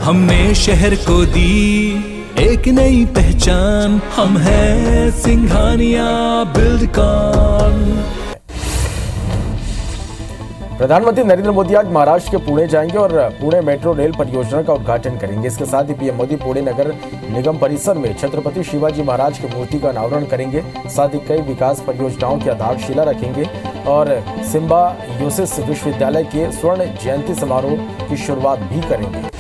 हमने शहर को दी एक नई पहचान, हम हैं सिंघानिया बिल्डकॉन। प्रधानमंत्री नरेंद्र मोदी आज महाराष्ट्र के पुणे जाएंगे और पुणे मेट्रो रेल परियोजना का उद्घाटन करेंगे। इसके साथ ही पीएम मोदी पुणे नगर निगम परिसर में छत्रपति शिवाजी महाराज की मूर्ति का अनावरण करेंगे। साथ ही कई विकास परियोजनाओं की आधारशिला रखेंगे और सिम्बायोसिस विश्वविद्यालय के स्वर्ण जयंती समारोह की शुरुआत भी करेंगे।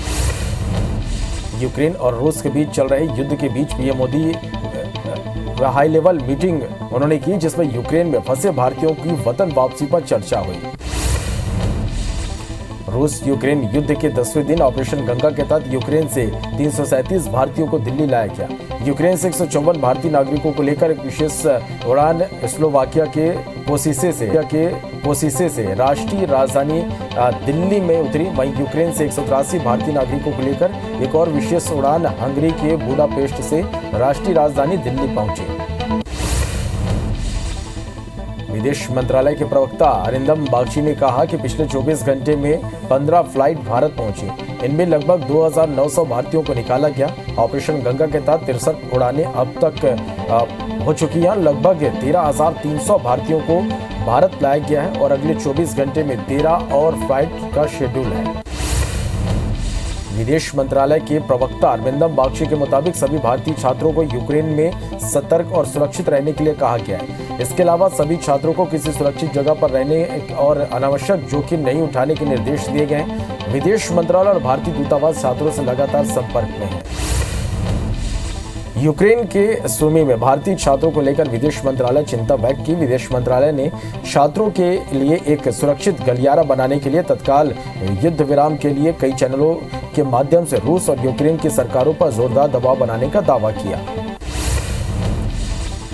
यूक्रेन और रूस के बीच चल रहे युद्ध के बीच PM Modi high level meeting उन्होंने की, जिसमें यूक्रेन में फंसे भारतीयों की वतन वापसी पर चर्चा हुई। रूस यूक्रेन युद्ध के 10वें दिन ऑपरेशन गंगा के तहत यूक्रेन से 337 भारतीयों को दिल्ली लाया गया। यूक्रेन से 154 भारतीय नागरिकों को लेकर एक विशेष उड़ान स्लोवाकिया के कोसिसे से राष्ट्रीय राजधानी दिल्ली में उतरी। वहीं यूक्रेन से 183 भारतीय नागरिकों को लेकर एक और विशेष उड़ान हंगरी के बुडापेस्ट से राष्ट्रीय राजधानी दिल्ली पहुंची। विदेश मंत्रालय के प्रवक्ता अरिंदम बागची ने कहा कि पिछले 24 घंटे में 15 फ्लाइट भारत पहुंची। इनमें लगभग 2900 भारतीयों को निकाला गया। ऑपरेशन गंगा के तहत 63 उड़ानें अब तक हो चुकी हैं। लगभग 13,300 भारतीयों को भारत लाया गया है और अगले 24 घंटे में 13 और फ्लाइट का शेड्यूल है। विदेश मंत्रालय के प्रवक्ता अरविंदम बागची के मुताबिक सभी भारतीय छात्रों को यूक्रेन में सतर्क और सुरक्षित रहने के लिए कहा गया है। इसके अलावा सभी छात्रों को किसी सुरक्षित जगह पर रहने और अनावश्यक जोखिम नहीं उठाने के निर्देश दिए गए हैं। विदेश मंत्रालय और भारतीय दूतावास छात्रों से लगातार संपर्क में है। यूक्रेन के सुमी में भारतीय छात्रों को लेकर विदेश मंत्रालय चिंता व्यक्त की। विदेश मंत्रालय ने छात्रों के लिए एक सुरक्षित गलियारा बनाने के लिए तत्काल युद्ध विराम के लिए कई चैनलों के माध्यम से रूस और यूक्रेन की सरकारों पर जोरदार दबाव बनाने का दावा किया।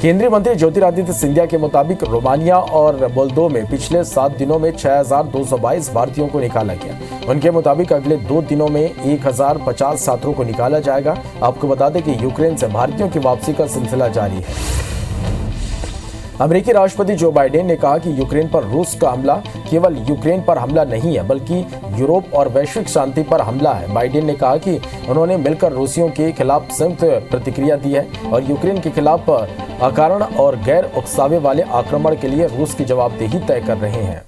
केंद्रीय मंत्री ज्योतिरादित्य सिंधिया के मुताबिक रोमानिया और मोल्दोव में पिछले 7 दिनों में 6,222 भारतीयों को निकाला गया। उनके मुताबिक अगले 2 दिनों में 1,050 छात्रों को निकाला जाएगा। आपको बता दें कि यूक्रेन से भारतीयों की वापसी का सिलसिला जारी है। अमेरिकी राष्ट्रपति जो बाइडेन ने कहा कि यूक्रेन पर रूस का हमला केवल यूक्रेन पर हमला नहीं है, बल्कि यूरोप और वैश्विक शांति पर हमला है। बाइडेन ने कहा कि उन्होंने मिलकर रूसियों के खिलाफ संयुक्त प्रतिक्रिया दी है और यूक्रेन के खिलाफ अकारण और गैर उकसावे वाले आक्रमण के लिए रूस की जवाबदेही तय कर रहे हैं।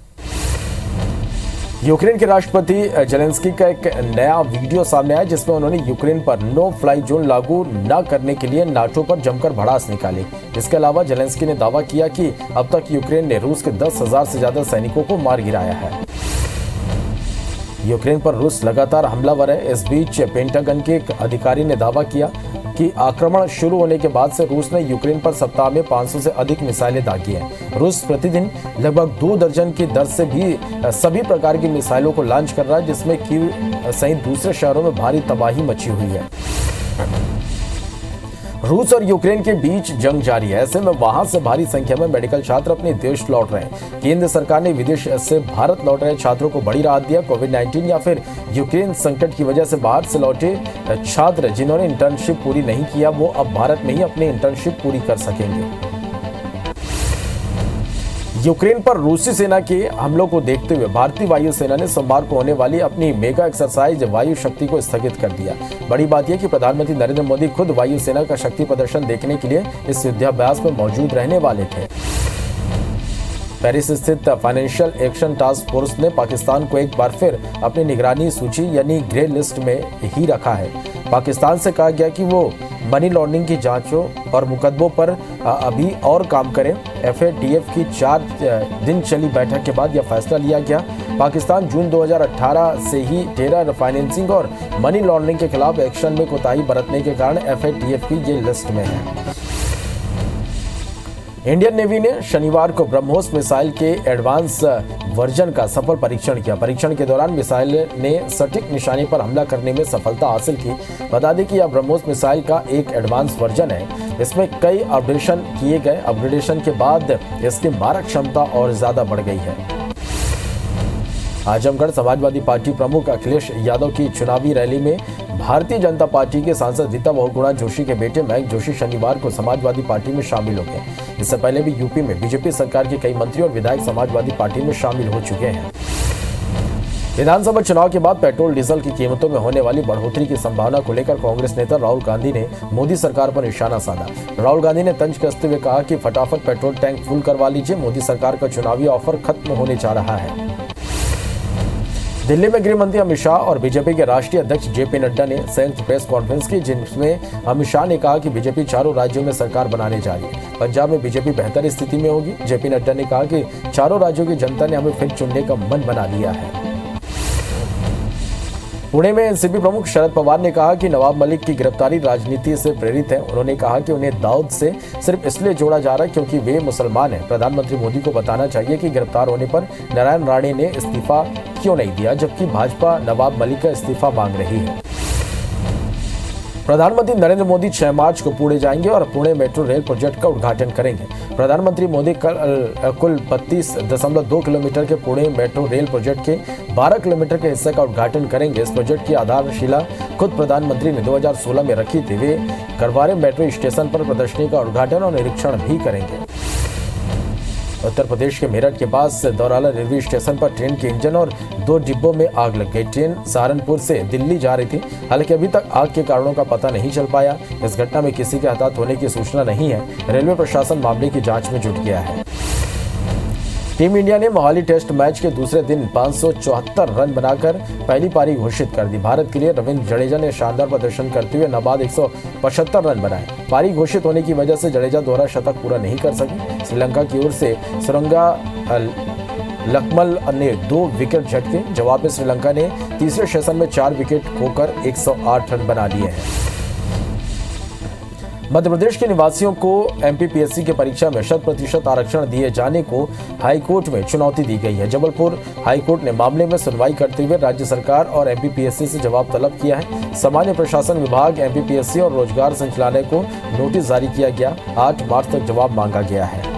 यूक्रेन के राष्ट्रपति जेलेंस्की का एक नया वीडियो सामने आया, जिसमें उन्होंने यूक्रेन पर नो फ्लाई जोन लागू न करने के लिए नाटो पर जमकर भड़ास निकाली। इसके अलावा जेलेंस्की ने दावा किया कि अब तक यूक्रेन ने रूस के 10,000 से ज्यादा सैनिकों को मार गिराया है। यूक्रेन पर रूस लगातार हमलावर है। इस बीच पेंटागन के एक अधिकारी ने दावा किया कि आक्रमण शुरू होने के बाद से रूस ने यूक्रेन पर सप्ताह में 500 से अधिक मिसाइलें दागी हैं। रूस प्रतिदिन लगभग 2 दर्जन की दर से भी सभी प्रकार की मिसाइलों को लॉन्च कर रहा है, जिसमें कीव सहित दूसरे शहरों में भारी तबाही मची हुई है। रूस और यूक्रेन के बीच जंग जारी है। ऐसे में वहां से भारी संख्या में मेडिकल छात्र अपने देश लौट रहे हैं। केंद्र सरकार ने विदेश से भारत लौट रहे छात्रों को बड़ी राहत दिया। कोविड-19 या फिर यूक्रेन संकट की वजह से बाहर से लौटे छात्र जिन्होंने इंटर्नशिप पूरी नहीं किया, वो अब भारत में ही अपनी इंटर्नशिप पूरी कर सकेंगे। यूक्रेन पर रूसी सेना के हमलों को देखते हुए भारतीय वायुसेना ने सोमवार को होने वाली अपनी मेगा एक्सरसाइज वायु शक्ति को स्थगित कर दिया। बड़ी बात यह कि प्रधानमंत्री नरेंद्र मोदी खुद वायुसेना का शक्ति प्रदर्शन देखने के लिए इस युद्धाभ्यास में मौजूद रहने वाले थे। पेरिस स्थित फाइनेंशियल एक्शन टास्क फोर्स ने पाकिस्तान को एक बार फिर अपनी निगरानी सूची यानी ग्रे लिस्ट में ही रखा है। पाकिस्तान से कहा गया कि वो मनी लॉन्ड्रिंग की जांचों और मुकदमों पर अभी और काम करें। FATF की 4 दिन चली बैठक के बाद यह फैसला लिया गया। पाकिस्तान जून 2018 से ही टेरर फाइनेंसिंग और मनी लॉन्ड्रिंग के खिलाफ एक्शन में कोताही बरतने के कारण FATF की ये लिस्ट में है। इंडियन नेवी ने शनिवार को ब्रह्मोस मिसाइल के एडवांस वर्जन का सफल परीक्षण किया। परीक्षण के दौरान मिसाइल ने सटीक निशाने पर हमला करने में सफलता हासिल की। बता दें कि यह ब्रह्मोस मिसाइल का एक एडवांस वर्जन है। इसमें कई अपडेशन किए गए। अपग्रेडेशन के बाद इसकी मारक क्षमता और ज्यादा बढ़ गई है। आजमगढ़ समाजवादी पार्टी प्रमुख अखिलेश यादव की चुनावी रैली में भारतीय जनता पार्टी के सांसद रीता बहुगुणा जोशी के बेटे महक जोशी शनिवार को समाजवादी पार्टी में शामिल हो गए। इससे पहले भी यूपी में बीजेपी सरकार के कई मंत्री और विधायक समाजवादी पार्टी में शामिल हो चुके हैं। विधानसभा चुनाव के बाद पेट्रोल डीजल की कीमतों में होने वाली बढ़ोतरी की संभावना को लेकर कांग्रेस नेता राहुल गांधी ने मोदी सरकार पर निशाना साधा। राहुल गांधी ने तंज कसते हुए कहा कि फटाफट पेट्रोल टैंक फुल करवा लीजिए, मोदी सरकार का चुनावी ऑफर खत्म होने जा रहा है। दिल्ली में गृह मंत्री अमित शाह और बीजेपी के राष्ट्रीय अध्यक्ष जेपी नड्डा ने संयुक्त प्रेस कॉन्फ्रेंस की, जिसमें अमित शाह ने कहा कि बीजेपी चारों राज्यों में सरकार बनाने जा रही है। पंजाब में बीजेपी बेहतर स्थिति में होगी। जेपी नड्डा ने कहा कि चारों राज्यों की जनता ने हमें फिर चुनने का मन बना लिया है। पुणे में एनसीपी प्रमुख शरद पवार ने कहा कि नवाब मलिक की गिरफ्तारी राजनीति से प्रेरित है। उन्होंने कहा कि उन्हें दाऊद से सिर्फ इसलिए जोड़ा जा रहा है क्योंकि वे मुसलमान हैं। प्रधानमंत्री मोदी को बताना चाहिए कि गिरफ्तार होने पर नारायण राणे ने इस्तीफा क्यों नहीं दिया, जबकि भाजपा नवाब मलिक का इस्तीफा मांग रही है। प्रधानमंत्री नरेंद्र मोदी 6 मार्च को पुणे जाएंगे और पुणे मेट्रो रेल प्रोजेक्ट का उद्घाटन करेंगे। प्रधानमंत्री मोदी कुल 32.2 किलोमीटर के पुणे मेट्रो रेल प्रोजेक्ट के 12 किलोमीटर के हिस्से का उद्घाटन करेंगे। इस प्रोजेक्ट की आधारशिला खुद प्रधानमंत्री ने 2016 में रखी थी। वे करवारे मेट्रो स्टेशन पर प्रदर्शनी का उद्घाटन और निरीक्षण भी करेंगे। उत्तर प्रदेश के मेरठ के पास दौराला रेलवे स्टेशन पर ट्रेन के इंजन और 2 डिब्बों में आग लग गई। ट्रेन सहारनपुर से दिल्ली जा रही थी। हालांकि अभी तक आग के कारणों का पता नहीं चल पाया। इस घटना में किसी के हताहत होने की सूचना नहीं है। रेलवे प्रशासन मामले की जांच में जुट गया है। टीम इंडिया ने मोहाली टेस्ट मैच के दूसरे दिन 574 रन बनाकर पहली पारी घोषित कर दी। भारत के लिए रविंद्र जडेजा ने शानदार प्रदर्शन करते हुए नाबाद 175 रन बनाए। पारी घोषित होने की वजह से जडेजा दोहरा शतक पूरा नहीं कर सके। श्रीलंका की ओर से सुरंगा लकमल ने 2 विकेट झटके। जवाब में श्रीलंका ने तीसरे सेशन में 4 विकेट खोकर 108 रन बना लिए हैं। मध्य प्रदेश के निवासियों को एमपीपीएससी की परीक्षा में 100% आरक्षण दिए जाने को हाईकोर्ट में चुनौती दी गई है। जबलपुर हाईकोर्ट ने मामले में सुनवाई करते हुए राज्य सरकार और एमपीपीएससी से जवाब तलब किया है। सामान्य प्रशासन विभाग, एमपीपीएससी और रोजगार संचालनालय को नोटिस जारी किया गया। 8 मार्च तक जवाब मांगा गया है।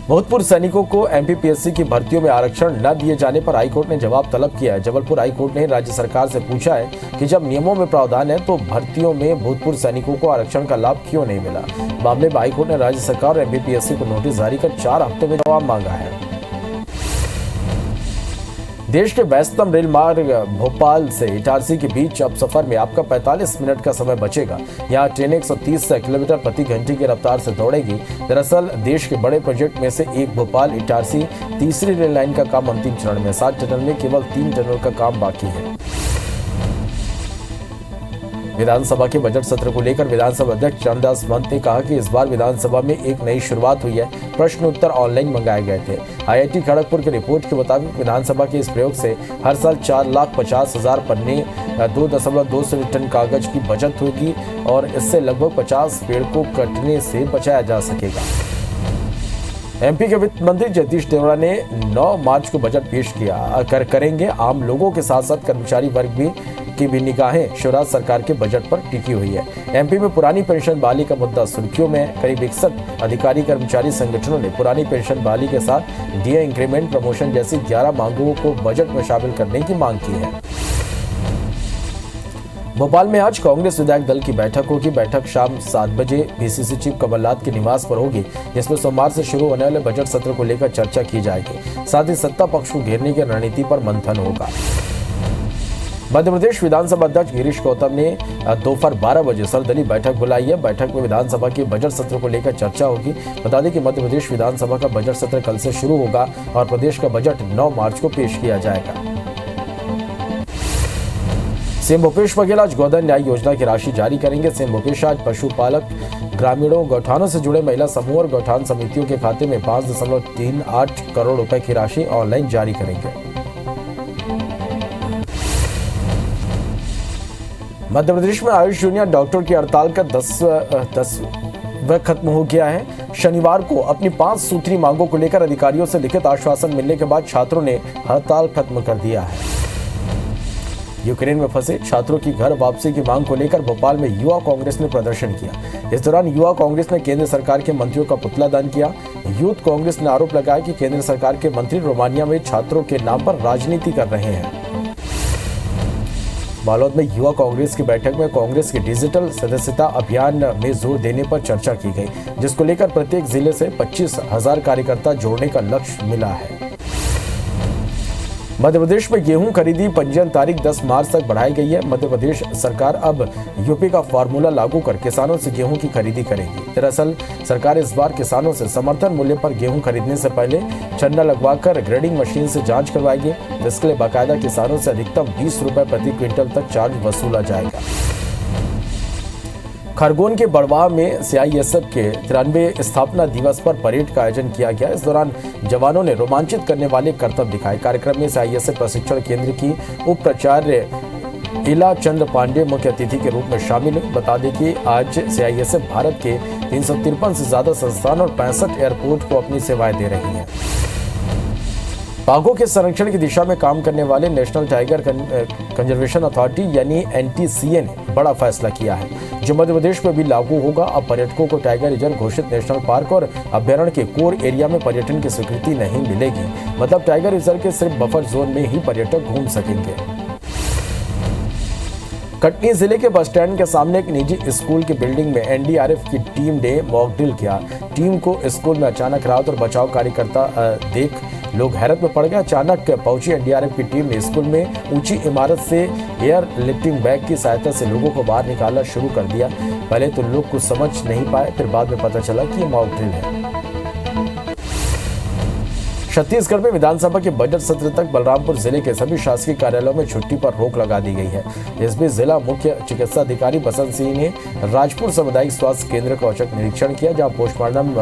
भूतपूर्व सैनिकों को एमपीपीएससी की भर्तियों में आरक्षण न दिए जाने पर हाईकोर्ट ने जवाब तलब किया है। जबलपुर हाईकोर्ट ने राज्य सरकार से पूछा है कि जब नियमों में प्रावधान है तो भर्तियों में भूतपूर्व सैनिकों को आरक्षण का लाभ क्यों नहीं मिला। मामले में हाईकोर्ट ने राज्य सरकार और एमपीपीएससी को नोटिस जारी कर 4 हफ्तों में जवाब मांगा है। देश के व्यस्ततम रेल मार्ग भोपाल से इटारसी के बीच अब सफर में आपका 45 मिनट का समय बचेगा। यहाँ ट्रेन 130 किलोमीटर प्रति घंटे की रफ्तार से दौड़ेगी। दरअसल देश के बड़े प्रोजेक्ट में से एक भोपाल इटारसी तीसरी रेल लाइन का काम अंतिम चरण में। 7 टनल में केवल 3 टनल का काम बाकी है। विधानसभा के बजट सत्र को लेकर विधानसभा अध्यक्ष रामदास महंत ने कहा कि इस बार विधानसभा में एक नई शुरुआत हुई है। प्रश्न उत्तर ऑनलाइन मंगाए गए थे। आईआईटी खड़गपुर की रिपोर्ट के मुताबिक विधानसभा के इस प्रयोग से हर साल 4,50,000 पन्ने 2.2 टन कागज की बचत होगी और इससे लगभग 50 पेड़ को कटने से बचाया जा सकेगा। एमपी के वित्त मंत्री जगदीश देवड़ा ने 9 मार्च को बजट पेश किया करेंगे। आम लोगों के साथ साथ कर्मचारी वर्ग की भी निगाहें शिवराज सरकार के बजट पर टिकी हुई है। एमपी में पुरानी पेंशन बहाली का मुद्दा सुर्खियों में है। करीब 61 अधिकारी कर्मचारी संगठनों ने पुरानी पेंशन बहाली के साथ डीए इंक्रीमेंट, प्रमोशन जैसी 11 मांगों को बजट में शामिल करने की मांग की है। भोपाल में आज कांग्रेस विधायक दल की बैठक होगी। बैठक शाम 7 बजे पीसीसी चीफ कमलनाथ के निवास पर होगी, जिसमें सोमवार से शुरू होने वाले बजट सत्र को लेकर चर्चा की जाएगी। साथ ही सत्ता पक्ष को घेरने की रणनीति पर मंथन होगा। मध्य प्रदेश विधानसभा अध्यक्ष गिरीश गौतम ने दोपहर 12 बजे सर्वदलीय बैठक बुलाई है। बैठक में विधानसभा के बजट सत्र को लेकर चर्चा होगी। बता दें कि मध्य प्रदेश विधानसभा का बजट सत्र कल से शुरू होगा और प्रदेश का बजट 9 मार्च को पेश किया जाएगा। सीएम भूपेश बघेल आज गोधन न्याय योजना की राशि जारी करेंगे। सीएम भूपेश आज पशुपालक, ग्रामीणों, गौठानों से जुड़े महिला समूह और गौठान समितियों के खाते में 5.38 करोड़ रुपए की राशि ऑनलाइन जारी करेंगे। मध्य प्रदेश में आयुष जूनियर डॉक्टर की हड़ताल का 10वां खत्म हो गया है। शनिवार को अपनी 5 सूत्री मांगों को लेकर अधिकारियों से लिखित आश्वासन मिलने के बाद छात्रों ने हड़ताल खत्म कर दिया है। यूक्रेन में फंसे छात्रों की घर वापसी की मांग को लेकर भोपाल में युवा कांग्रेस ने प्रदर्शन किया। इस दौरान युवा कांग्रेस ने केंद्र सरकार के मंत्रियों का पुतला दहन किया। यूथ कांग्रेस ने आरोप लगाया कि केंद्र सरकार के मंत्री रोमानिया में छात्रों के नाम पर राजनीति कर रहे हैं। बालोद में युवा कांग्रेस की बैठक में कांग्रेस के डिजिटल सदस्यता अभियान में जोर देने पर चर्चा की गई, जिसको लेकर प्रत्येक जिले से 25,000 कार्यकर्ता जोड़ने का लक्ष्य मिला है। मध्य प्रदेश में गेहूं खरीदी पंजीयन तारीख 10 मार्च तक बढ़ाई गई है। मध्य प्रदेश सरकार अब यूपी का फार्मूला लागू कर किसानों से गेहूं की खरीदी करेगी। दरअसल सरकार इस बार किसानों से समर्थन मूल्य पर गेहूं खरीदने से पहले छन्ना लगवाकर ग्रेडिंग मशीन से जांच करवाएगी, जिसके लिए बाकायदा किसानों से अधिकतम 20 रुपए प्रति क्विंटल तक चार्ज वसूला जाएगा। खरगोन के बड़वाह में सीआईएसएफ के 93वें स्थापना दिवस पर परेड का आयोजन किया गया। इस दौरान जवानों ने रोमांचित करने वाले करतब दिखाए। कार्यक्रम में सीआईएसएफ प्रशिक्षण केंद्र की उप प्राचार्य इला चंद्र पांडे मुख्य अतिथि के रूप में शामिल हुए। बता दें कि आज सीआईएसएफ भारत के 353 से ज्यादा संस्थान और 65 एयरपोर्ट को अपनी सेवाएं दे रही है। बाघों के संरक्षण की दिशा में काम करने वाले नेशनल टाइगर कंजर्वेशन अथॉरिटी यानी एनटीसीए ने बड़ा फैसला किया है, जो मध्य प्रदेश में भी लागू होगा। अब पर्यटकों को टाइगर रिजर्व घोषित नेशनल पार्क और अभ्यारण्य के कोर एरिया में पर्यटन की स्वीकृति नहीं मिलेगी। मतलब टाइगर रिजर्व के सिर्फ बफर जोन में ही पर्यटक घूम सकेंगे। कटनी जिले के बस स्टैंड के सामने एक निजी स्कूल की बिल्डिंग में एनडीआरएफ की टीम ने मॉक ड्रिल किया। टीम को स्कूल में अचानक राहत और बचाव कार्य करता देख लोग हैरत में पड़ गए। अचानक पहुंची एनडीआरएफ की टीम ने स्कूल में ऊंची इमारत से एयर लिफ्टिंग बैग की सहायता से लोगों को बाहर निकालना शुरू कर दिया। पहले तो लोग कुछ समझ नहीं पाए, फिर बाद में पता चला कि ये मॉक ड्रिल है। छत्तीसगढ़ में विधानसभा के बजट सत्र तक बलरामपुर जिले के सभी शासकीय कार्यालयों में छुट्टी पर रोक लगा दी गई है। इस बीच जिला मुख्य चिकित्सा अधिकारी बसंत सिंह ने राजपुर सामुदायिक स्वास्थ्य केंद्र का औचक निरीक्षण किया, जहां पोस्टमार्टम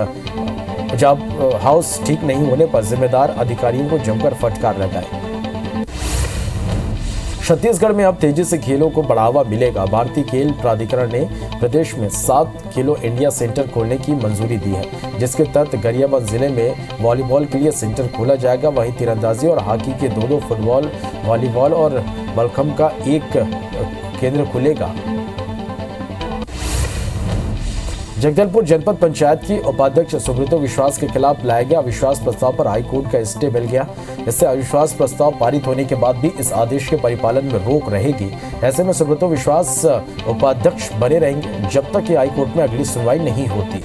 हाउस ठीक नहीं होने पर जिम्मेदार अधिकारियों को जमकर फटकार लगाई। छत्तीसगढ़ में अब तेजी से खेलों को बढ़ावा मिलेगा। भारतीय खेल प्राधिकरण ने प्रदेश में 7 खेलो इंडिया सेंटर खोलने की मंजूरी दी है, जिसके तहत गरियाबंद जिले में वॉलीबॉल के लिए सेंटर खोला जाएगा। वहीं तीरंदाजी और हॉकी के 2 फुटबॉल, वॉलीबॉल और मलखंभ का 1 केंद्र खुलेगा। जगदलपुर जनपद पंचायत की उपाध्यक्ष सुब्रतो विश्वास के खिलाफ लाया गया अविश्वास प्रस्ताव पर हाईकोर्ट का स्टे मिल गया। इससे अविश्वास प्रस्ताव पारित होने के बाद भी इस आदेश के परिपालन में रोक रहेगी। ऐसे में सुब्रतो विश्वास उपाध्यक्ष बने रहेंगे जब तक कि हाईकोर्ट में अगली सुनवाई नहीं होती।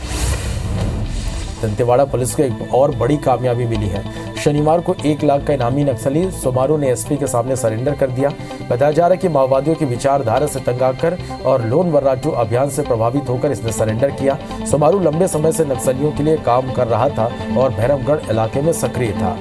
दंतेवाड़ा पुलिस को एक और बड़ी कामयाबी मिली है। शनिवार को 1 लाख का इनामी नक्सली सोमारू ने एसपी के सामने सरेंडर कर दिया। बताया जा रहा है कि माओवादियों की विचारधारा से तंग आकर और लोन वर्राटू अभियान से प्रभावित होकर इसने सरेंडर किया। सोमारू लंबे समय से नक्सलियों के लिए काम कर रहा था और भैरवगढ़ इलाके में सक्रिय था।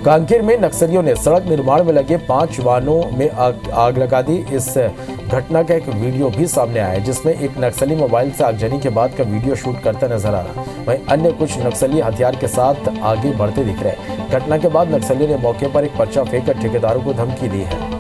कांकेर में नक्सलियों ने सड़क निर्माण में लगे 5 वाहनों में आग लगा दी। इस घटना का एक वीडियो भी सामने आया है, जिसमें एक नक्सली मोबाइल से आगजनी के बाद का वीडियो शूट करता नजर आ रहा। वहीं अन्य कुछ नक्सली हथियार के साथ आगे बढ़ते दिख रहे। घटना के बाद नक्सलियों ने मौके पर एक पर्चा फेंककर ठेकेदारों को धमकी दी है।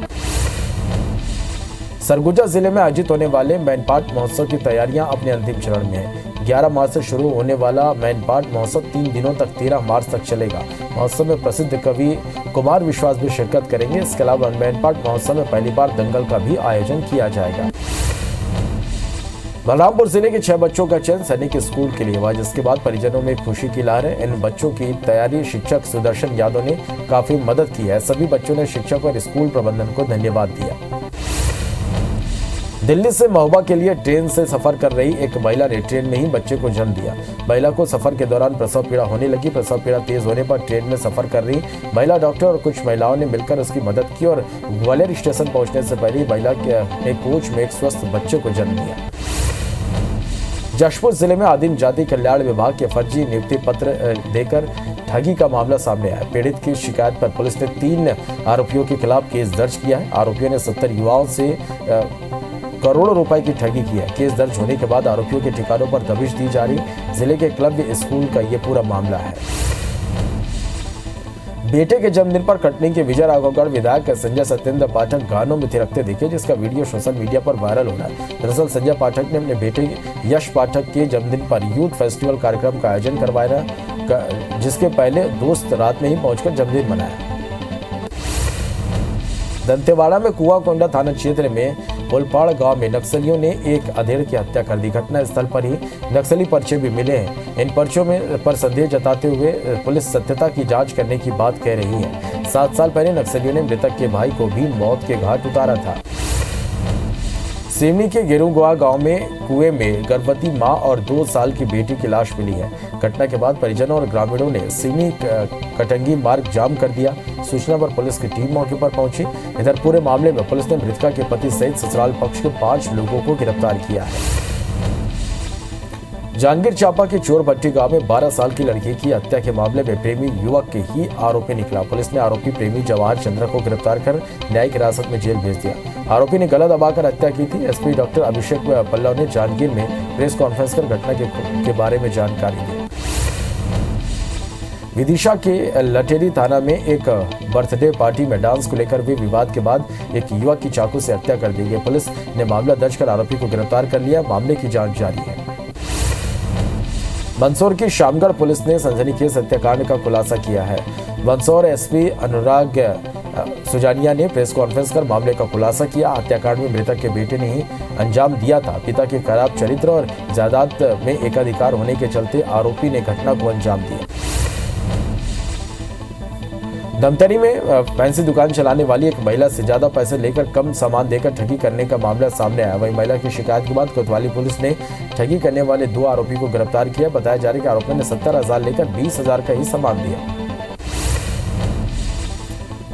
सरगुजा जिले में आयोजित होने वाले मैनपाट महोत्सव की तैयारियां अपने अंतिम चरण में है। 11 मार्च से शुरू होने वाला मैनपाट महोत्सव 3 दिनों तक 13 मार्च तक चलेगा। महोत्सव में प्रसिद्ध कवि कुमार विश्वास भी शिरकत करेंगे। इसके अलावा मैनपाट महोत्सव में पहली बार दंगल का भी आयोजन किया जाएगा। बलरामपुर जिले के 6 बच्चों का चयन सैनिक स्कूल के लिए हुआ, जिसके बाद परिजनों में खुशी की लहर है। इन बच्चों की तैयारी शिक्षक सुदर्शन यादव ने काफी मदद की है। सभी बच्चों ने शिक्षक और स्कूल प्रबंधन को धन्यवाद दिया। दिल्ली से महोबा के लिए ट्रेन से सफर कर रही एक महिला ने ट्रेन में ही बच्चे को जन्म दिया। महिला को सफर के दौरान प्रसव पीड़ा होने लगी। प्रसव पीड़ा तेज होने पर ट्रेन में सफर कर रही महिला डॉक्टर और कुछ महिलाओं ने मिलकर उसकी मदद की और ग्वालियर स्टेशन पहुंचने से पहले महिला ने कोच में एक स्वस्थ बच्चे को जन्म दिया। जशपुर जिले में आदिम जाति कल्याण विभाग के फर्जी नियुक्ति पत्र देकर ठगी का मामला सामने आया। पीड़ित की शिकायत पर पुलिस ने 3 आरोपियों के खिलाफ केस दर्ज किया है। आरोपियों ने 70 युवाओं से करोड़ों रुपए की ठगी की है। केस दर्ज होने के बाद आरोपियों के ठिकानों पर दबिश दी जा रही। जिले के क्लब स्कूल का ये पूरा मामला है। बेटे के जन्मदिन पर कटनी के विजय राघवगढ़ विधायक संजय सत्येंद्र पाठक गानों में थिरकते दिखे, जिसका वीडियो सोशल मीडिया पर वायरल हो रहा है। दरअसल संजय पाठक ने अपने बेटे यश पाठक के जन्मदिन पर यूथ फेस्टिवल कार्यक्रम का आयोजन करवाया, जिसके पहले दोस्त रात में ही पहुंचकर जन्मदिन मनाया। दंतेवाड़ा में कुआकोंडा थाना क्षेत्र में बोलपाड़ गांव में नक्सलियों ने एक अधेड़ की हत्या कर दी। घटना स्थल पर ही नक्सली पर्चे भी मिले हैं। इन पर्चों में पर संदेह जताते हुए पुलिस सत्यता की जांच करने की बात कह रही है। 7 साल पहले नक्सलियों ने मृतक के भाई को भी मौत के घाट उतारा था। सिवनी के गेरुगुआ गांव में कुएं में गर्भवती मां और 2 साल की बेटी की लाश मिली है। घटना के बाद परिजनों और ग्रामीणों ने सिवनी कटंगी मार्ग जाम कर दिया। सूचना पर पुलिस की टीम मौके पर पहुंची। इधर पूरे मामले में पुलिस ने मृतका के पति सहित ससुराल पक्ष के 5 लोगों को गिरफ्तार किया है। जांजगीर चांपा के चोरभट्टी गांव में 12 साल की लड़की की हत्या के मामले में प्रेमी युवक के ही आरोपी निकला। पुलिस ने आरोपी प्रेमी जवाहर चंद्र को गिरफ्तार कर न्यायिक हिरासत में जेल भेज दिया। आरोपी ने गला दबाकर हत्या की थी। एसपी डॉक्टर अभिषेक पल्लव ने जांजगीर में प्रेस कॉन्फ्रेंस कर घटना के बारे में जानकारी दी। विदिशा के लटेरी थाना में एक बर्थडे पार्टी में डांस को लेकर हुए विवाद के बाद एक युवक की चाकू से हत्या कर दी गई। पुलिस ने मामला दर्ज कर आरोपी को गिरफ्तार कर लिया। मामले की जांच जारी है। मंदसौर की शामगढ़ पुलिस ने सनसनीखेज हत्याकांड का खुलासा किया है। मंदसौर एसपी अनुराग सुजानिया ने प्रेस कॉन्फ्रेंस कर मामले का खुलासा किया। हत्याकांड में मृतक के बेटे ने ही अंजाम दिया था। पिता के खराब चरित्र और जायदाद में एकाधिकार होने के चलते आरोपी ने घटना को अंजाम दिया। धमतरी में फैंसी दुकान चलाने वाली एक महिला से ज्यादा पैसे लेकर कम सामान देकर ठगी करने का मामला सामने आया। वहीं महिला की शिकायत के बाद कोतवाली पुलिस ने ठगी करने वाले 2 आरोपी को गिरफ्तार किया। बताया जा रहा है कि आरोपी ने 70,000 लेकर 20,000 का ही सामान दिया।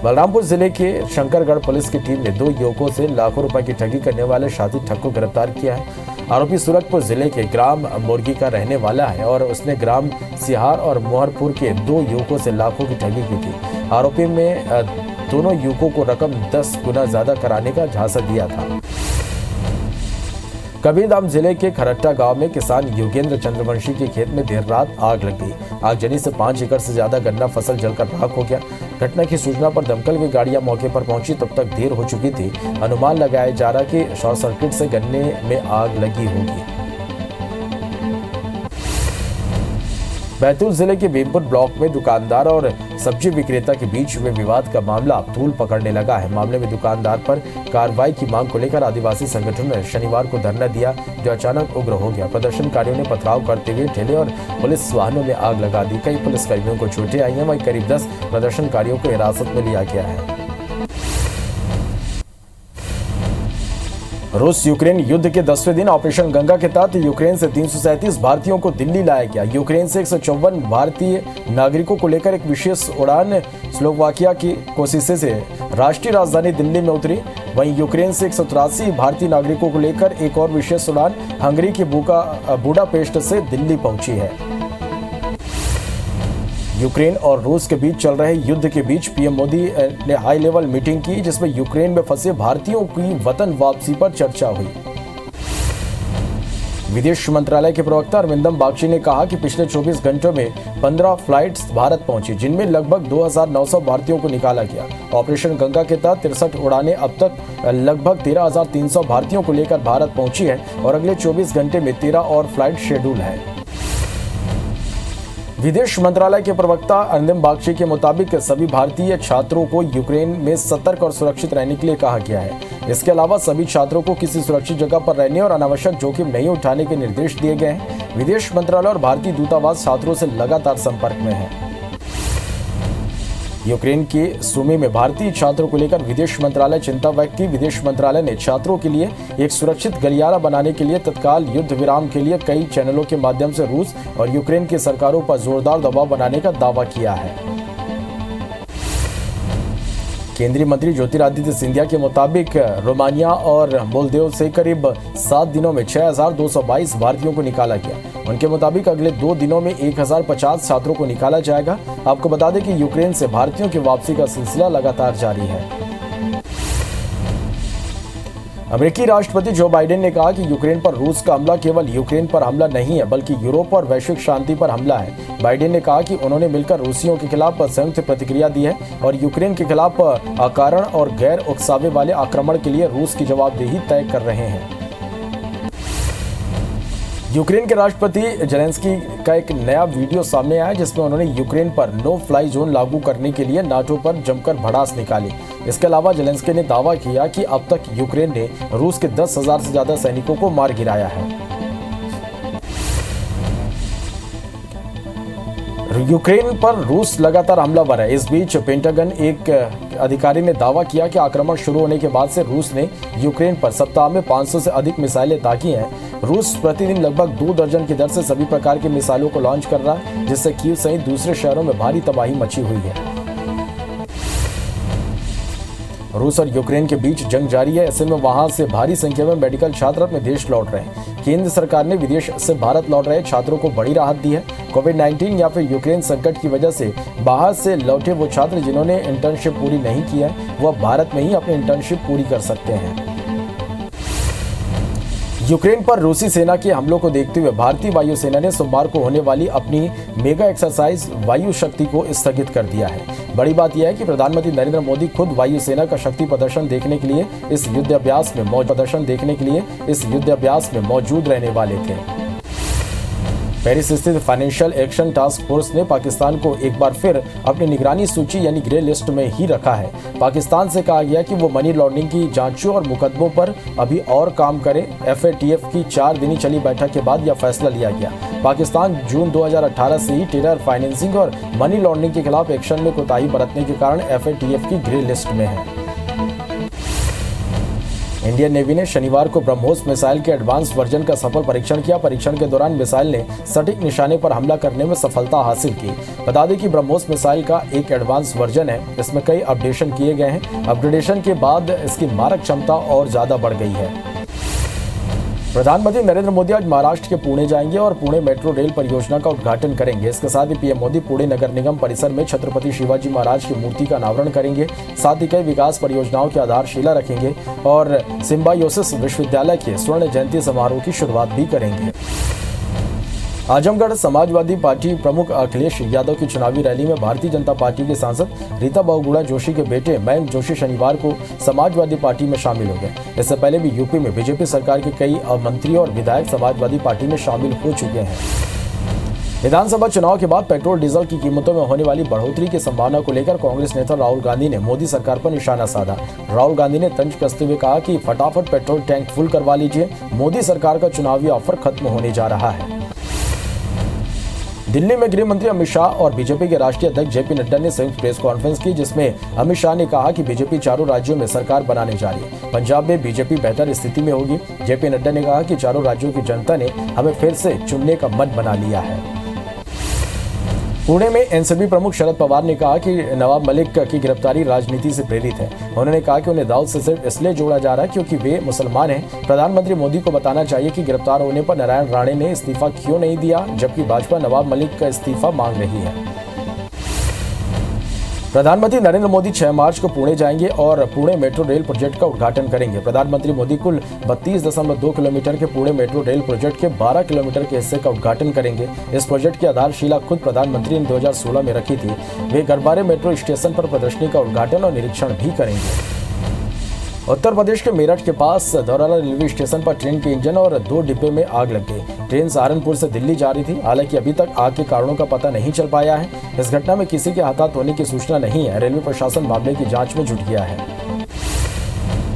बलरामपुर जिले के शंकरगढ़ पुलिस की टीम ने 2 युवकों से लाखों रुपए की ठगी करने वाले शादी ठग को गिरफ्तार किया है। आरोपी सूरजपुर जिले के ग्राम मुर्गी का रहने वाला है और उसने ग्राम सिहार और मोहरपुर के 2 युवकों से लाखों की ठगी की थी। आरोपी में दोनों युवकों को रकम 10 गुना ज्यादा कराने का झांसा दिया था। कबीरधाम जिले के खरट्टा गांव में किसान योगेंद्र चंद्रवंशी के खेत में देर रात आग लग गई। आगजनी से 5 एकड़ से ज्यादा गन्ना फसल जलकर राख हो गया। घटना की सूचना पर दमकल की गाड़ियां मौके पर पहुंची, तब तक देर हो चुकी थी। अनुमान लगाया जा रहा कि शॉर्ट सर्किट से गन्ने में आग लगी होगी। बैतूल जिले के भीमपुर ब्लॉक में दुकानदार और सब्जी विक्रेता के बीच हुए विवाद का मामला अब तूल पकड़ने लगा है। मामले में दुकानदार पर कार्रवाई की मांग को लेकर आदिवासी संगठन ने शनिवार को धरना दिया, जो अचानक उग्र हो गया। प्रदर्शनकारियों ने पथराव करते हुए ठेले और पुलिस वाहनों में आग लगा दी। कई पुलिसकर्मियों को चोटें आई हैं। वहीं करीब 10 प्रदर्शनकारियों को हिरासत में लिया गया है। रूस यूक्रेन युद्ध के 10वें दिन ऑपरेशन गंगा के तहत यूक्रेन से 337 भारतीयों को दिल्ली लाया गया। यूक्रेन से 154 भारतीय नागरिकों को लेकर एक विशेष उड़ान स्लोवाकिया की कोशिशें से राष्ट्रीय राजधानी दिल्ली में उतरी। वहीं यूक्रेन से 183 भारतीय नागरिकों को लेकर एक और विशेष उड़ान हंगरी के बुडापेस्ट से दिल्ली पहुंची है। यूक्रेन और रूस के बीच चल रहे युद्ध के बीच पीएम मोदी ने हाई लेवल मीटिंग की, जिसमें यूक्रेन में फंसे भारतीयों की वतन वापसी पर चर्चा हुई। विदेश मंत्रालय के प्रवक्ता अरविंदम बागची ने कहा कि पिछले 24 घंटों में 15 फ्लाइट्स भारत पहुंची, जिनमें लगभग 2,900 भारतीयों को निकाला गया। ऑपरेशन गंगा के तहत 63 उड़ानें अब तक लगभग 13,300 भारतीयों को लेकर भारत पहुंची है और अगले 24 घंटे में 13 और फ्लाइट शेड्यूल है। विदेश मंत्रालय के प्रवक्ता अरविंदम बागची के मुताबिक सभी भारतीय छात्रों को यूक्रेन में सतर्क और सुरक्षित रहने के लिए कहा गया है। इसके अलावा सभी छात्रों को किसी सुरक्षित जगह पर रहने और अनावश्यक जोखिम नहीं उठाने के निर्देश दिए गए हैं। विदेश मंत्रालय और भारतीय दूतावास छात्रों से लगातार संपर्क में है। यूक्रेन के सुमी में भारतीय छात्रों को लेकर विदेश मंत्रालय चिंता व्यक्त की। विदेश मंत्रालय ने छात्रों के लिए एक सुरक्षित गलियारा बनाने के लिए तत्काल युद्ध विराम के लिए कई चैनलों के माध्यम से रूस और यूक्रेन की सरकारों पर जोरदार दबाव बनाने का दावा किया है। केंद्रीय मंत्री ज्योतिरादित्य सिंधिया के मुताबिक रोमानिया और मोल्दोव से करीब 7 दिनों में 6,222 भारतीयों को निकाला गया। उनके मुताबिक अगले 2 दिनों में 1,050 छात्रों को निकाला जाएगा। आपको बता दें कि यूक्रेन से भारतीयों की वापसी का सिलसिला लगातार जारी है। अमेरिकी राष्ट्रपति जो बाइडेन ने कहा कि यूक्रेन पर रूस का हमला केवल यूक्रेन पर हमला नहीं है, बल्कि यूरोप और वैश्विक शांति पर हमला है। बाइडेन ने कहा कि उन्होंने मिलकर रूसियों के खिलाफ संयुक्त प्रतिक्रिया दी है और यूक्रेन के खिलाफ अकारण और गैर उकसावे वाले आक्रमण के लिए रूस की जवाबदेही तय कर रहे हैं। यूक्रेन के राष्ट्रपति जेलेंस्की का एक नया वीडियो सामने आया, जिसमें उन्होंने यूक्रेन पर नो फ्लाई जोन लागू करने के लिए नाटो पर जमकर भड़ास निकाली। इसके अलावा जेलेंस्की ने दावा किया कि अब तक यूक्रेन ने रूस के 10,000 से ज्यादा सैनिकों को मार गिराया है। यूक्रेन पर रूस लगातार हमलावर है। इस बीच पेंटागन एक अधिकारी ने दावा किया कि आक्रमण शुरू होने के बाद से रूस ने यूक्रेन पर सप्ताह में 500 से अधिक मिसाइलें दागी हैं। रूस प्रतिदिन लगभग 2 दर्जन की दर से सभी प्रकार की मिसाइलों को लॉन्च कर रहा है, जिससे कीव सहित दूसरे शहरों में भारी तबाही मची हुई है। रूस और यूक्रेन के बीच जंग जारी है। ऐसे में वहां से भारी संख्या में मेडिकल छात्र अपने देश लौट रहे हैं। केंद्र सरकार ने विदेश से भारत लौट रहे छात्रों को बड़ी राहत दी है। कोविड-19 या फिर यूक्रेन संकट की वजह से बाहर से लौटे वो छात्र जिन्होंने इंटर्नशिप पूरी नहीं की है, वह भारत में ही अपनी इंटर्नशिप पूरी कर सकते हैं। यूक्रेन पर रूसी सेना के हमलों को देखते हुए भारतीय वायुसेना ने सोमवार को होने वाली अपनी मेगा एक्सरसाइज वायु शक्ति को स्थगित कर दिया है। बड़ी बात यह है कि प्रधानमंत्री नरेंद्र मोदी खुद वायुसेना का शक्ति प्रदर्शन देखने के लिए इस युद्धाभ्यास में मौजूद रहने वाले थे। पेरिस स्थित फाइनेंशियल एक्शन टास्क फोर्स ने पाकिस्तान को एक बार फिर अपनी निगरानी सूची यानी ग्रे लिस्ट में ही रखा है। पाकिस्तान से कहा गया कि वो मनी लॉन्ड्रिंग की जांचों और मुकदमों पर अभी और काम करे। FATF की 4 दिनी चली बैठक के बाद यह फैसला लिया गया। पाकिस्तान जून 2018 से ही टेरर फाइनेंसिंग और मनी लॉन्ड्रिंग के खिलाफ एक्शन में कोताही बरतने के कारण FATF की ग्रे लिस्ट में है। इंडियन नेवी ने शनिवार को ब्रह्मोस मिसाइल के एडवांस वर्जन का सफल परीक्षण किया। परीक्षण के दौरान मिसाइल ने सटीक निशाने पर हमला करने में सफलता हासिल की। बता दें कि ब्रह्मोस मिसाइल का एक एडवांस वर्जन है। इसमें कई अपडेशन किए गए हैं। अपग्रेडेशन के बाद इसकी मारक क्षमता और ज्यादा बढ़ गई है। प्रधानमंत्री नरेंद्र मोदी आज महाराष्ट्र के पुणे जाएंगे और पुणे मेट्रो रेल परियोजना का उद्घाटन करेंगे। इसके साथ ही पीएम मोदी पुणे नगर निगम परिसर में छत्रपति शिवाजी महाराज की मूर्ति का अनावरण करेंगे। साथ ही कई विकास परियोजनाओं की आधारशिला रखेंगे और सिम्बायोसिस विश्वविद्यालय के स्वर्ण जयंती समारोह की शुरुआत भी करेंगे। आजमगढ़ समाजवादी पार्टी प्रमुख अखिलेश यादव की चुनावी रैली में भारतीय जनता पार्टी के सांसद रीता बहुगुणा जोशी के बेटे मयंक जोशी शनिवार को समाजवादी पार्टी में शामिल हो गए। इससे पहले भी यूपी में बीजेपी सरकार के कई मंत्री और विधायक समाजवादी पार्टी में शामिल हो चुके हैं। विधानसभा चुनाव के बाद पेट्रोल डीजल की कीमतों में होने वाली बढ़ोतरी की संभावना को लेकर कांग्रेस नेता राहुल गांधी ने मोदी सरकार पर निशाना साधा। राहुल गांधी ने तंज कसते हुए कहा कि फटाफट पेट्रोल टैंक फुल करवा लीजिए, मोदी सरकार का चुनावी ऑफर खत्म होने जा रहा है। दिल्ली में गृह मंत्री अमित शाह और बीजेपी के राष्ट्रीय अध्यक्ष जेपी नड्डा ने संयुक्त प्रेस कॉन्फ्रेंस की, जिसमें अमित शाह ने कहा कि बीजेपी चारों राज्यों में सरकार बनाने जा रही है। पंजाब में बीजेपी बेहतर स्थिति में होगी। जेपी नड्डा ने कहा कि चारों राज्यों की जनता ने हमें फिर से चुनने का मन बना लिया है। पुणे में एनसीपी प्रमुख शरद पवार ने कहा कि नवाब मलिक की गिरफ्तारी राजनीति से प्रेरित है। उन्होंने कहा कि उन्हें दाऊद से सिर्फ इसलिए जोड़ा जा रहा है क्योंकि वे मुसलमान हैं। प्रधानमंत्री मोदी को बताना चाहिए कि गिरफ्तार होने पर नारायण राणे ने इस्तीफा क्यों नहीं दिया, जबकि भाजपा नवाब मलिक का इस्तीफा मांग रही है। प्रधानमंत्री नरेंद्र मोदी 6 मार्च को पुणे जाएंगे और पुणे मेट्रो रेल प्रोजेक्ट का उद्घाटन करेंगे। प्रधानमंत्री मोदी कुल 32.2 किलोमीटर के पुणे मेट्रो रेल प्रोजेक्ट के 12 किलोमीटर के हिस्से का उद्घाटन करेंगे। इस प्रोजेक्ट की आधारशिला खुद प्रधानमंत्री ने 2016 में रखी थी। वे गरवारे मेट्रो स्टेशन पर प्रदर्शनी का उद्घाटन और निरीक्षण भी करेंगे। उत्तर प्रदेश के मेरठ के पास धौराला रेलवे स्टेशन पर ट्रेन के इंजन और 2 डिब्बे में आग लग गई। ट्रेन सहारनपुर से दिल्ली जा रही थी। हालांकि अभी तक आग के कारणों का पता नहीं चल पाया है। इस घटना में किसी के हताहत होने की सूचना नहीं है। रेलवे प्रशासन मामले की जांच में जुट गया है।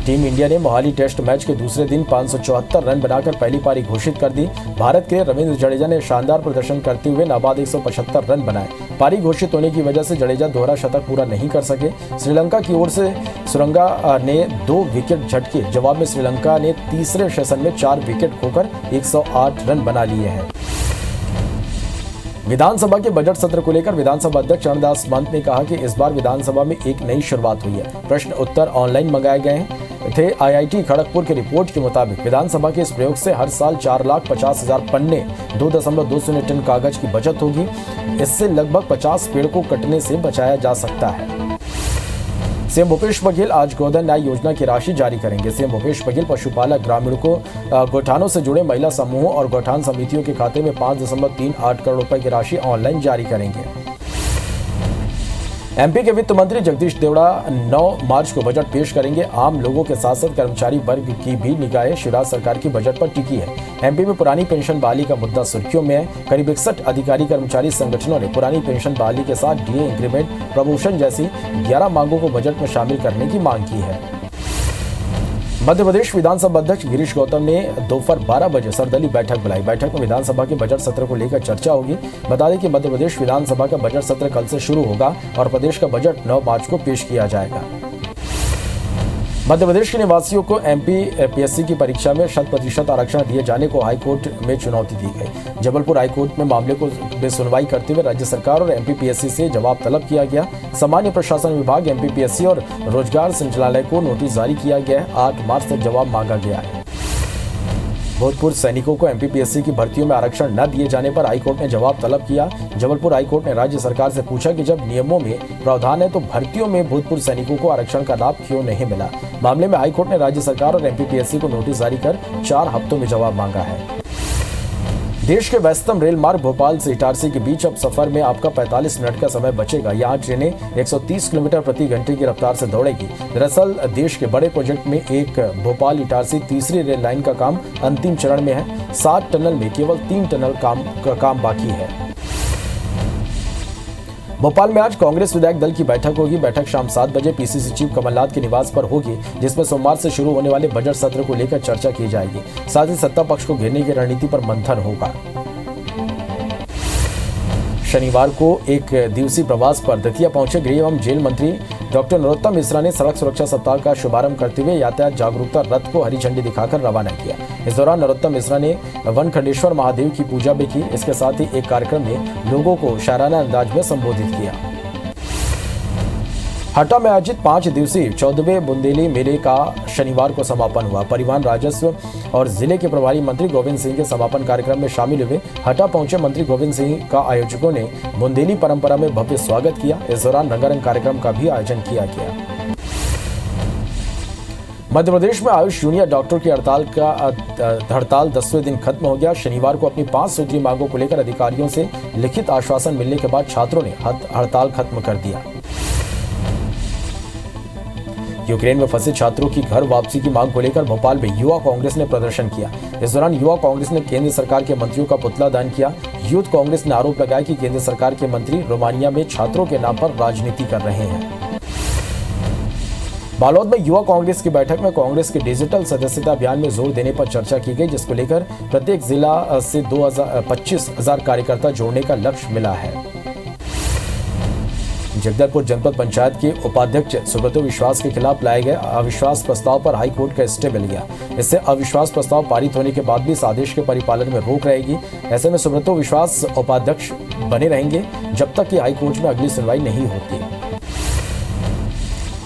टीम इंडिया ने मोहाली टेस्ट मैच के दूसरे दिन 574 रन बनाकर पहली पारी घोषित कर दी। भारत के रविंद्र जडेजा ने शानदार प्रदर्शन करते हुए नाबाद 175 रन बनाए। पारी घोषित होने की वजह से जडेजा दोहरा शतक पूरा नहीं कर सके। श्रीलंका की ओर से सुरंगा ने 2 विकेट झटके। जवाब में श्रीलंका ने तीसरे सेशन में 4 विकेट खोकर 108 रन बना लिए हैं। विधानसभा के बजट सत्र को लेकर विधानसभा अध्यक्ष चरणदास महंत ने कहा कि इस बार विधानसभा में एक नई शुरुआत हुई है। प्रश्न उत्तर ऑनलाइन मंगाए गए थे। IIT खड़गपुर की रिपोर्ट के मुताबिक विधानसभा के इस प्रयोग से हर साल 4,50,000 पन्ने 2.20 टन कागज की बचत होगी। इससे लगभग 50 पेड़ को कटने से बचाया जा सकता है। सीएम भूपेश बघेल आज गोधन न्याय योजना की राशि जारी करेंगे। सीएम भूपेश बघेल पशुपालक ग्रामीणों को गौठानों से जुड़े महिला समूहों और गौठान समितियों के खाते में 5.38 करोड़ रुपए की राशि ऑनलाइन जारी करेंगे। एमपी के वित्त मंत्री जगदीश देवड़ा 9 मार्च को बजट पेश करेंगे। आम लोगों के साथ साथ कर्मचारी वर्ग की भी निगाहें शिवराज सरकार की बजट पर टिकी है। एमपी में पुरानी पेंशन बहाली का मुद्दा सुर्खियों में है। करीब 61 अधिकारी कर्मचारी संगठनों ने पुरानी पेंशन बहाली के साथ डीए इंक्रीमेंट, प्रमोशन जैसी 11 मांगों को बजट में शामिल करने की मांग की है। मध्य प्रदेश विधानसभा अध्यक्ष गिरीश गौतम ने दोपहर 12 बजे सर्वदलीय बैठक बुलाई। बैठक में विधानसभा के बजट सत्र को लेकर चर्चा होगी। बता दें कि मध्य प्रदेश विधानसभा का बजट सत्र कल से शुरू होगा और प्रदेश का बजट 9 मार्च को पेश किया जाएगा। मध्य प्रदेश के निवासियों को एमपीपीएससी की परीक्षा में 100% आरक्षण दिए जाने को हाईकोर्ट में चुनौती दी गई। जबलपुर हाईकोर्ट में मामले को में सुनवाई करते हुए राज्य सरकार और एमपीपीएससी से जवाब तलब किया गया। सामान्य प्रशासन विभाग, एमपीपीएससी और रोजगार संचालनालय को नोटिस जारी किया गया है। 8 मार्च तक जवाब मांगा गया है। भूतपूर्व सैनिकों को एमपीपीएससी की भर्तियों में आरक्षण न दिए जाने पर हाईकोर्ट ने जवाब तलब किया। जबलपुर हाईकोर्ट ने राज्य सरकार से पूछा कि जब नियमों में प्रावधान है तो भर्तियों में भूतपूर्व सैनिकों को आरक्षण का लाभ क्यों नहीं मिला। मामले में हाईकोर्ट ने राज्य सरकार और एमपीपीएससी को नोटिस जारी कर 4 हफ्तों में जवाब मांगा है। देश के व्यस्तम रेल मार्ग भोपाल से इटारसी के बीच अब सफर में आपका 45 मिनट का समय बचेगा। यहाँ ट्रेनें 130 किलोमीटर प्रति घंटे की रफ्तार से दौड़ेगी। दरअसल देश के बड़े प्रोजेक्ट में एक भोपाल इटारसी तीसरी रेल लाइन का काम अंतिम चरण में है। 7 टनल में केवल 3 टनल का काम बाकी है। भोपाल में आज कांग्रेस विधायक दल की बैठक होगी। बैठक शाम 7 बजे पीसीसी चीफ कमलनाथ के निवास पर होगी, जिसमें सोमवार से शुरू होने वाले बजट सत्र को लेकर चर्चा की जाएगी। साथ ही सत्ता पक्ष को घेरने की रणनीति पर मंथन होगा। शनिवार को एक दिवसीय प्रवास पर दतिया पहुंचे गृह एवं जेल मंत्री डॉक्टर नरोत्तम मिश्रा ने सड़क सुरक्षा सप्ताह का शुभारंभ करते हुए यातायात जागरूकता रथ को हरी झंडी दिखाकर रवाना किया। इस दौरान नरोत्तम मिश्रा ने वनखंडेश्वर महादेव की पूजा भी की। इसके साथ ही एक कार्यक्रम में लोगों को शायराना अंदाज में संबोधित किया। हटा में आयोजित 5 दिवसीय 14वें बुंदेली मेले का शनिवार को समापन हुआ। परिवहन, राजस्व और जिले के प्रभारी मंत्री गोविंद सिंह के समापन कार्यक्रम में शामिल हुए। हटा पहुंचे मंत्री गोविंद सिंह का आयोजकों ने बुंदेली परंपरा में भव्य स्वागत किया। इस दौरान रंगारंग कार्यक्रम का भी आयोजन किया गया। मध्य प्रदेश में आयुष जूनियर डॉक्टर की हड़ताल 10वें दिन खत्म हो गया। शनिवार को अपनी 5 सूत्रीय मांगों को लेकर अधिकारियों से लिखित आश्वासन मिलने के बाद छात्रों ने हड़ताल खत्म कर दिया। यूक्रेन में फंसे छात्रों की घर वापसी की मांग को लेकर भोपाल में युवा कांग्रेस ने प्रदर्शन किया। इस दौरान युवा कांग्रेस ने केंद्र सरकार के मंत्रियों का पुतला दान किया। यूथ कांग्रेस ने आरोप लगाया कि केंद्र सरकार के मंत्री रोमानिया में छात्रों के नाम पर राजनीति कर रहे हैं। बालोद में युवा कांग्रेस की बैठक में कांग्रेस के डिजिटल सदस्यता अभियान में जोर देने पर चर्चा की गई, जिसको लेकर प्रत्येक जिला से 25,000 कार्यकर्ता जोड़ने का लक्ष्य मिला है। जगदलपुर जनपद पंचायत के उपाध्यक्ष सुब्रतो विश्वास के खिलाफ लाए गए अविश्वास प्रस्ताव पर हाईकोर्ट का स्टे मिल गया। इससे अविश्वास प्रस्ताव पारित होने के बाद भी इस आदेश के परिपालन में रोक रहेगी। ऐसे में सुब्रतो विश्वास उपाध्यक्ष बने रहेंगे जब तक कि हाईकोर्ट में अगली सुनवाई नहीं होती।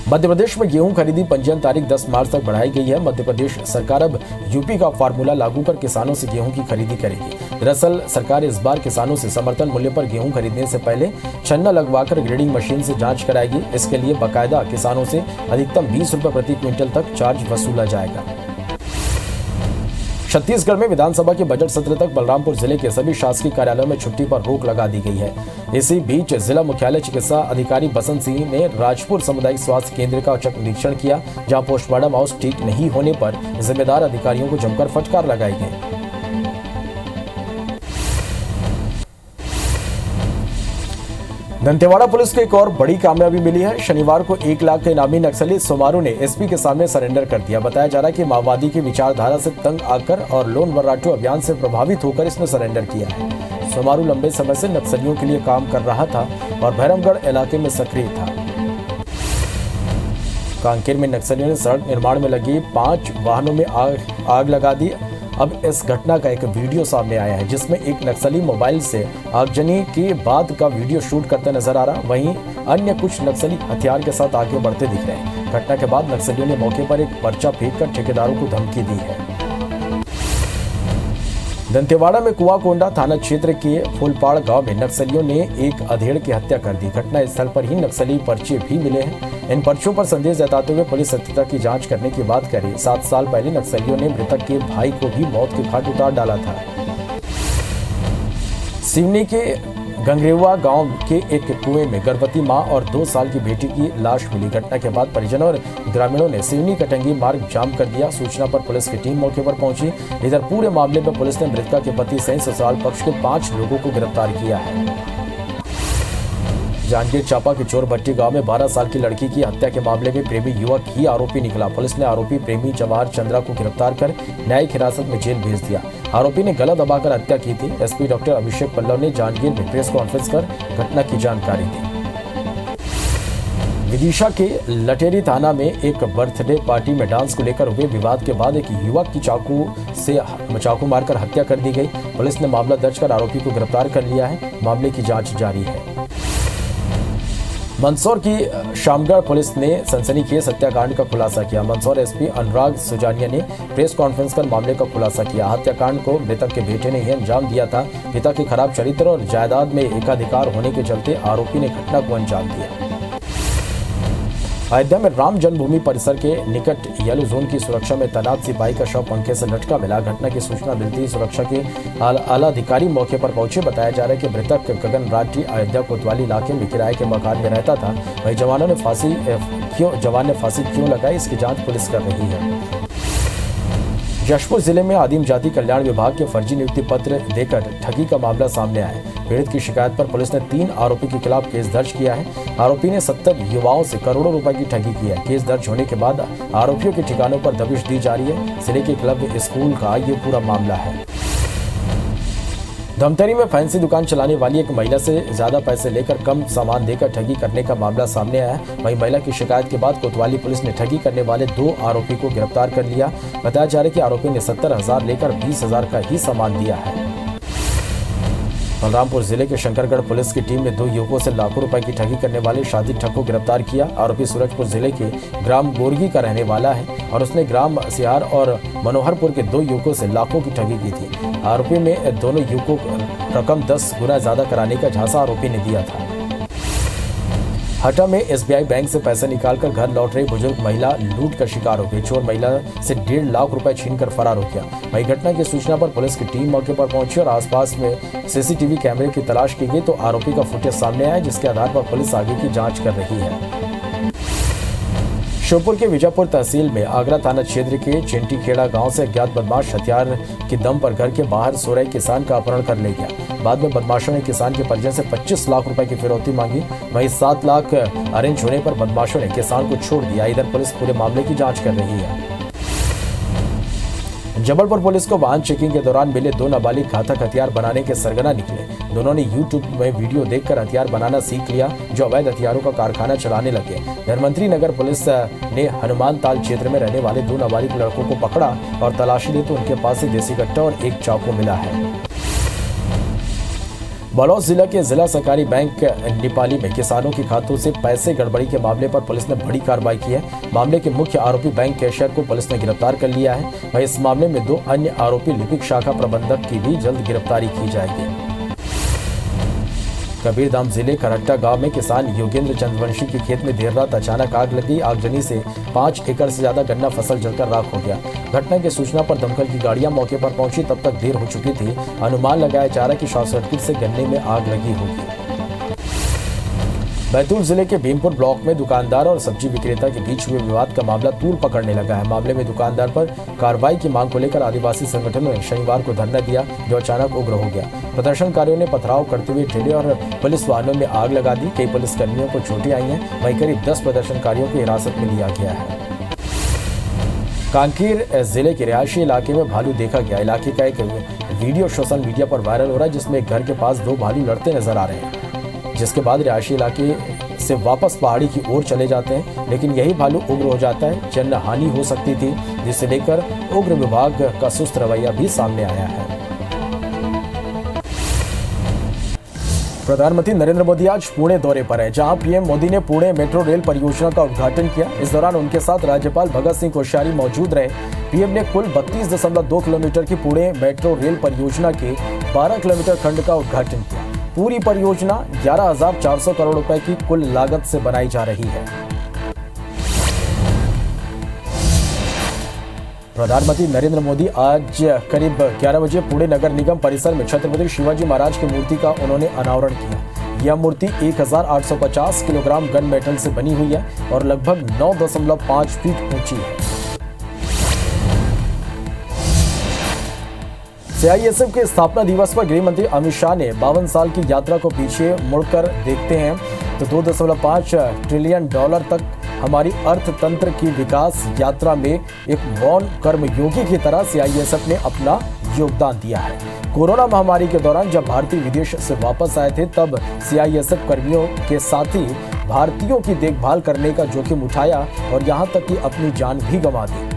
मध्य प्रदेश में गेहूं खरीदी पंजीयन तारीख 10 मार्च तक बढ़ाई गई है। मध्य प्रदेश सरकार अब यूपी का फार्मूला लागू कर किसानों से गेहूं की खरीदी करेगी। दरअसल सरकार इस बार किसानों से समर्थन मूल्य पर गेहूं खरीदने से पहले छन्ना लगवाकर ग्रेडिंग मशीन से जांच कराएगी। इसके लिए बाकायदा किसानों से अधिकतम 20 रुपये प्रति क्विंटल तक चार्ज वसूला जाएगा। छत्तीसगढ़ में विधानसभा के बजट सत्र तक बलरामपुर जिले के सभी शासकीय कार्यालयों में छुट्टी पर रोक लगा दी गई है। इसी बीच जिला मुख्यालय चिकित्सा अधिकारी बसंत सिंह ने राजपुर सामुदायिक स्वास्थ्य केंद्र का औचक निरीक्षण किया, जहां पोस्टमार्टम हाउस ठीक नहीं होने पर जिम्मेदार अधिकारियों को जमकर फटकार लगाई गई। दंतेवाड़ा पुलिस को एक और बड़ी कामयाबी मिली है। शनिवार को 1 लाख के इनामी नक्सली सोमारू ने एसपी के सामने सरेंडर कर दिया। बताया जा रहा है कि माओवादी की विचारधारा से तंग आकर और लोन वर्राटू अभियान से प्रभावित होकर इसने सरेंडर किया है। सोमारू लंबे समय से नक्सलियों के लिए काम कर रहा था और भैरमगढ़ इलाके में सक्रिय था। कांकेर में नक्सलियों ने सड़क निर्माण में लगी 5 वाहनों में आग लगा दी। अब इस घटना का एक वीडियो सामने आया है, जिसमें एक नक्सली मोबाइल से आगजनी के बाद का वीडियो शूट करते नजर आ रहा। वहीं अन्य कुछ नक्सली हथियार के साथ आगे बढ़ते दिख रहे हैं। घटना के बाद नक्सलियों ने मौके पर एक पर्चा फेंककर ठेकेदारों को धमकी दी है। दंतेवाड़ा में कुआकोंडा थाना क्षेत्र के फूलपाड़ गांव में नक्सलियों ने एक अधेड़ की हत्या कर दी। घटना स्थल पर ही नक्सली पर्चे भी मिले हैं। इन पर्चों पर संदेह जताते हुए पुलिस सत्यता की जांच करने की बात करी। 7 साल पहले नक्सलियों ने मृतक के भाई को भी मौत के घाट उतार डाला था। सिवनी के गंगरेवा गांव के एक कुएं में गर्भवती मां और 2 साल की बेटी की लाश मिली। घटना के बाद परिजनों और ग्रामीणों ने सिवनी कटंगी मार्ग जाम कर दिया। सूचना पर पुलिस की टीम मौके पर पहुंची। इधर पूरे मामले में पुलिस ने मृतका के पति सहित ससुराल पक्ष के 5 लोगों को गिरफ्तार किया है। जांजगीर चांपा के चोर भट्टी गांव में 12 साल की लड़की की हत्या के मामले में प्रेमी युवक ही आरोपी निकला। पुलिस ने आरोपी प्रेमी जवाहर चंद्रा को गिरफ्तार कर न्यायिक हिरासत में जेल भेज दिया। आरोपी ने गला दबाकर हत्या की थी। एसपी डॉक्टर अभिषेक पल्लव ने जांजगीर में प्रेस कॉन्फ्रेंस कर घटना की जानकारी दी। विदिशा के लटेरी थाना में एक बर्थडे पार्टी में डांस को लेकर हुए विवाद के बाद एक युवक की चाकू मारकर हत्या कर दी गई। पुलिस ने मामला दर्ज कर आरोपी को गिरफ्तार कर लिया है। मामले की जांच जारी है। मंदसौर की शामगढ़ पुलिस ने सनसनीखेज हत्याकांड का खुलासा किया। मंदसौर एसपी अनुराग सुजानिया ने प्रेस कॉन्फ्रेंस कर मामले का खुलासा किया। हत्याकांड को मृतक के बेटे ने ही अंजाम दिया था। पिता के खराब चरित्र और जायदाद में एकाधिकार होने के चलते आरोपी ने घटना को अंजाम दिया। अयोध्या में राम जन्मभूमि परिसर के निकट येलो जोन की सुरक्षा में तैनात सिपाही का शव पंखे से लटका मिला। घटना की सूचना मिलती ही सुरक्षा के आला अधिकारी मौके पर पहुंचे। बताया जा रहा है कि मृतक गगन राठी अयोध्या कोतवाली इलाके में किराए के मकान में रहता था। वहीं जवान ने फांसी क्यों लगाई, इसकी जांच पुलिस कर रही है। जशपुर जिले में आदिम जाति कल्याण विभाग के फर्जी नियुक्ति पत्र देकर ठगी का मामला सामने आया है। पीड़ित की शिकायत पर पुलिस ने 3 आरोपी के खिलाफ केस दर्ज किया है। आरोपी ने 70 युवाओं से करोड़ों रुपए की ठगी की है। केस दर्ज होने के बाद आरोपियों के ठिकानों पर दबिश दी जा रही है। जिले के क्लब स्कूल का ये पूरा मामला है। धमतरी में फैंसी दुकान चलाने वाली एक महिला से ज्यादा पैसे लेकर कम सामान देकर ठगी करने का मामला सामने आया है। वहीं महिला की शिकायत के बाद कोतवाली पुलिस ने ठगी करने वाले 2 आरोपी को गिरफ्तार कर लिया। बताया जा रहा है कि आरोपी ने 70,000 लेकर 20,000 का ही सामान दिया है। बलरामपुर जिले के शंकरगढ़ पुलिस की टीम ने 2 युवकों से लाखों रुपए की ठगी करने वाले शादी ठग को गिरफ्तार किया। आरोपी सूरजपुर जिले के ग्राम गोरगी का रहने वाला है और उसने ग्राम सिहार और मनोहरपुर के 2 युवकों से लाखों की ठगी की थी। आरोपी में दोनों युवकों को रकम 10 गुना ज्यादा कराने का झांसा आरोपी ने दिया था। हटा में एसबीआई बैंक से पैसे निकालकर घर लौट रही बुजुर्ग महिला लूट का शिकार हो गई। चोर महिला से 1.5 लाख रुपए छीनकर फरार हो गया। वहीं घटना की सूचना पर पुलिस की टीम मौके पर पहुंची और आसपास में सीसीटीवी कैमरे की तलाश की गई तो आरोपी का फुटेज सामने आया, जिसके आधार पर पुलिस आगे की जांच कर रही है। श्योपुर के विजयपुर तहसील में आगरा थाना क्षेत्र के चिंटीखेड़ा गांव से अज्ञात बदमाश हथियार के दम पर घर के बाहर सो रहे किसान का अपहरण कर ले गया। बाद में बदमाशों ने किसान के परिजन से 25 लाख रुपए की फिरौती मांगी। वहीं 7 लाख अरेंज होने पर बदमाशों ने किसान को छोड़ दिया। इधर पुलिस पूरे मामले की जांच कर रही है। जबलपुर पुलिस को वाहन चेकिंग के दौरान मिले 2 नाबालिग घातक हथियार बनाने के सरगना निकले। दोनों ने यूट्यूब में वीडियो देखकर हथियार बनाना सीख लिया, जो अवैध हथियारों का कारखाना चलाने लगे। धनवंतरी नगर पुलिस ने हनुमान ताल क्षेत्र में रहने वाले 2 नाबालिग लड़कों को पकड़ा और तलाशी ली तो उनके पास से देसी कट्टा और एक चाकू मिला है। बलौर जिला के जिला सहकारी बैंक निपाली में किसानों के खातों से पैसे गड़बड़ी के मामले पर पुलिस ने बड़ी कार्रवाई की है। मामले के मुख्य आरोपी बैंक कैशियर को पुलिस ने गिरफ्तार कर लिया है। वहीं इस मामले में 2 अन्य आरोपी लिपिक शाखा प्रबंधक की भी जल्द गिरफ्तारी की जाएगी। कबीरधाम जिले खरट्टा गांव में किसान योगेंद्र चंद्रवंशी के खेत में देर रात अचानक आग लग गई। आगजनी से 5 एकड़ से ज्यादा गन्ना फसल जलकर राख हो गया। घटना की सूचना पर दमकल की गाड़ियां मौके पर पहुंची, तब तक देर हो चुकी थी। अनुमान लगाया जा रहा है कि शॉर्ट सर्किट से गन्ने में आग लगी होगी। बैतूल जिले के भीमपुर ब्लॉक में दुकानदार और सब्जी विक्रेता के बीच हुए विवाद का मामला तूल पकड़ने लगा है। मामले में दुकानदार पर कार्रवाई की मांग को लेकर आदिवासी संगठनों ने शनिवार को धरना दिया, जो अचानक उग्र हो गया। प्रदर्शनकारियों ने पथराव करते हुए ठेले और पुलिस वाहनों में आग लगा दी। कई पुलिसकर्मियों को चोटें आई हैं। वहीं करीब 10 प्रदर्शनकारियों को हिरासत में लिया गया है। कांकेर जिले के रिहायशी इलाके में भालू देखा गया। इलाके का एक वीडियो सोशल मीडिया पर वायरल हो रहा है, जिसमें एक घर के पास 2 भालू लड़ते नजर आ रहे हैं, जिसके बाद रिहायशी इलाके से वापस पहाड़ी की ओर चले जाते हैं। लेकिन यही भालू उग्र हो जाता है। जन हानि हो सकती थी, जिसे लेकर उग्र विभाग का सुस्त रवैया भी सामने आया है। प्रधानमंत्री नरेंद्र मोदी आज पुणे दौरे पर हैं, जहां पीएम मोदी ने पुणे मेट्रो रेल परियोजना का उद्घाटन किया। इस दौरान उनके साथ राज्यपाल भगत सिंह कोश्यारी मौजूद रहे। पीएम ने कुल 32.2 किलोमीटर की पुणे मेट्रो रेल परियोजना के 12 किलोमीटर खंड का उद्घाटन किया। पूरी परियोजना 11,400 करोड़ रुपए की कुल लागत से बनाई जा रही है। प्रधानमंत्री नरेंद्र मोदी आज करीब 11 बजे पुणे नगर निगम परिसर में छत्रपति शिवाजी महाराज की मूर्ति का उन्होंने अनावरण किया। यह मूर्ति 1,850 किलोग्राम गन मेटल से बनी हुई है और लगभग 9.5 फीट ऊंची है। सीआईएसएफ के स्थापना दिवस पर गृह मंत्री अमित शाह ने 52 साल की यात्रा को पीछे मुड़कर देखते हैं तो $2.5 ट्रिलियन तक हमारी अर्थतंत्र की विकास यात्रा में एक मौन कर्मयोगी की तरह सीआईएसएफ ने अपना योगदान दिया है। कोरोना महामारी के दौरान जब भारतीय विदेश से वापस आए थे, तब सीआईएसएफ कर्मियों के साथ ही भारतीयों की देखभाल करने का जोखिम उठाया और यहां तक कि अपनी जान भी गंवा दी।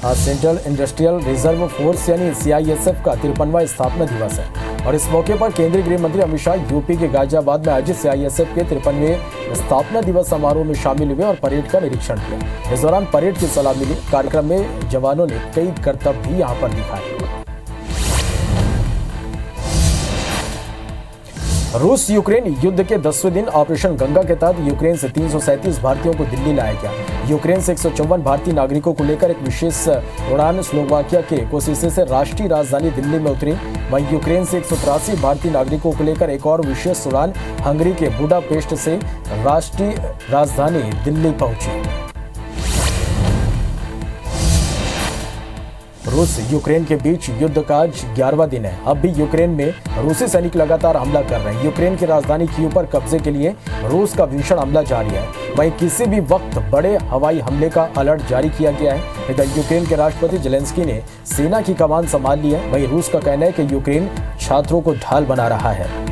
आज सेंट्रल इंडस्ट्रियल रिजर्व फोर्स यानी सीआईएसएफ का 53वां स्थापना दिवस है और इस मौके पर केंद्रीय गृह मंत्री अमित शाह यूपी के गाजियाबाद में आयोजित सीआईएसएफ के 53वें स्थापना दिवस समारोह में शामिल हुए और परेड का निरीक्षण किया। इस दौरान परेड की सलामी मिली। कार्यक्रम में जवानों ने कई करतब भी यहाँ पर दिखाए। रूस यूक्रेन युद्ध के 10वें दिन ऑपरेशन गंगा के तहत यूक्रेन से 337 भारतीयों को दिल्ली लाया गया। यूक्रेन से 154 भारतीय नागरिकों को लेकर एक विशेष उड़ान स्लोवाकिया के कोसिसे से राष्ट्रीय राजधानी दिल्ली में उतरी। वहीं यूक्रेन से 183 भारतीय नागरिकों को लेकर एक और विशेष उड़ान हंगरी के बुडापेस्ट से राष्ट्रीय राजधानी दिल्ली पहुंची। रूस यूक्रेन के बीच युद्ध का 11वां दिन है। अब भी यूक्रेन में रूसी सैनिक लगातार हमला कर रहे हैं। यूक्रेन की राजधानी कीव पर कब्जे के लिए रूस का भीषण हमला जारी है। वहीं किसी भी वक्त बड़े हवाई हमले का अलर्ट जारी किया गया है। इधर यूक्रेन के राष्ट्रपति जेलेंस्की ने सेना की कमान संभाल ली है। वहीं रूस का कहना है कि यूक्रेन छात्रों को ढाल बना रहा है।